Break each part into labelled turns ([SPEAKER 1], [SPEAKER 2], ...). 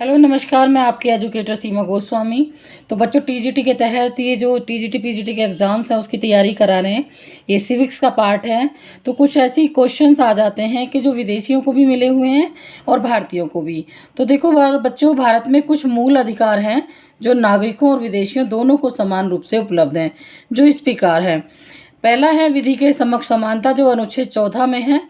[SPEAKER 1] Hello नमस्कार, मैं आपकी एजुकेटर सीमा गोस्वामी। तो बच्चों, टीजीटी के तहत ये जो टीजीटी पीजीटी के एग्ज़ाम्स हैं उसकी तैयारी करा रहे हैं। ये सिविक्स का पार्ट है। तो कुछ ऐसी क्वेश्चंस आ जाते हैं कि जो विदेशियों को भी मिले हुए हैं और भारतीयों को भी। तो देखो बच्चों, भारत में कुछ मूल अधिकार हैं जो नागरिकों और विदेशियों दोनों को समान रूप से उपलब्ध हैं, जो इस प्रकार है। पहला है विधि के समक्ष समानता, जो अनुच्छेद 14 में है।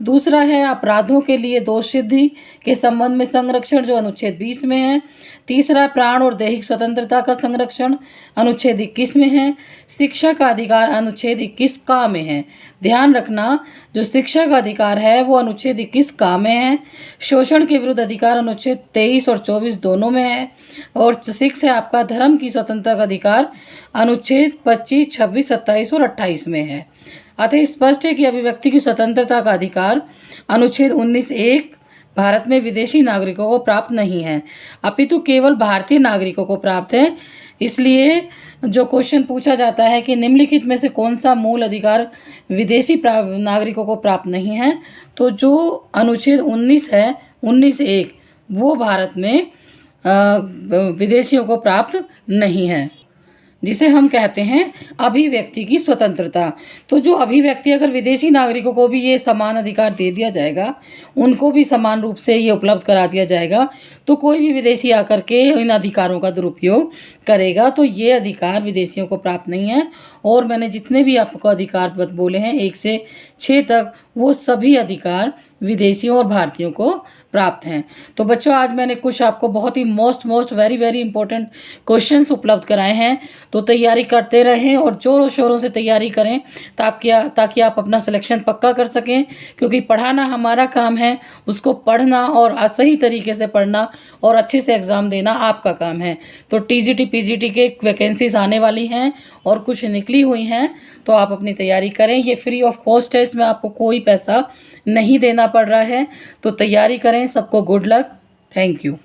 [SPEAKER 1] दूसरा है अपराधों के लिए दोष सिद्धि के संबंध में संरक्षण, जो अनुच्छेद 20 में है। तीसरा प्राण और दैहिक स्वतंत्रता का संरक्षण, अनुच्छेद 21 में है। शिक्षा का अधिकार अनुच्छेद 21 का में है। ध्यान रखना, जो शिक्षा का अधिकार है वो अनुच्छेद 21 का में है। शोषण के विरुद्ध अधिकार अनुच्छेद 23 और 24 दोनों में है। और 6 है आपका धर्म की स्वतंत्रता का अधिकार, अनुच्छेद 25, 26, 27 और 28 में है। अतः स्पष्ट है कि अभिव्यक्ति की स्वतंत्रता का अधिकार अनुच्छेद 19(1) भारत में विदेशी नागरिकों को प्राप्त नहीं है, अपितु केवल भारतीय नागरिकों को प्राप्त है। इसलिए जो क्वेश्चन पूछा जाता है कि निम्नलिखित में से कौन सा मूल अधिकार विदेशी नागरिकों को प्राप्त नहीं है, तो जो अनुच्छेद 19 है, 19(1) वो भारत में विदेशियों को प्राप्त नहीं है, जिसे हम कहते हैं अभिव्यक्ति की स्वतंत्रता। तो जो अभिव्यक्ति, अगर विदेशी नागरिकों को भी ये समान अधिकार दे दिया जाएगा, उनको भी समान रूप से ये उपलब्ध करा दिया जाएगा, तो कोई भी विदेशी आकर के इन अधिकारों का दुरुपयोग करेगा तो ये अधिकार विदेशियों को प्राप्त नहीं है। और मैंने जितने भी आपको अधिकार बोले हैं 1 से 6 तक, वो सभी अधिकार विदेशियों और भारतीयों को प्राप्त हैं। तो बच्चों, आज मैंने कुछ आपको बहुत ही मोस्ट वेरी इंपॉर्टेंट क्वेश्चंस उपलब्ध कराए हैं। तो तैयारी करते रहें और जोरों शोरों से तैयारी करें ताकि आप अपना सिलेक्शन पक्का कर सकें, क्योंकि पढ़ाना हमारा काम है, उसको पढ़ना और सही तरीके से पढ़ना और अच्छे से एग्ज़ाम देना आपका काम है। तो टीजीटी पीजीटी के वैकेंसीज आने वाली हैं और कुछ निकली हुई हैं, तो आप अपनी तैयारी करें। ये फ्री ऑफ कॉस्ट है, इसमें आपको कोई पैसा नहीं देना पड़ रहा है। तो तैयारी करें। सबको गुड लक। Thank you.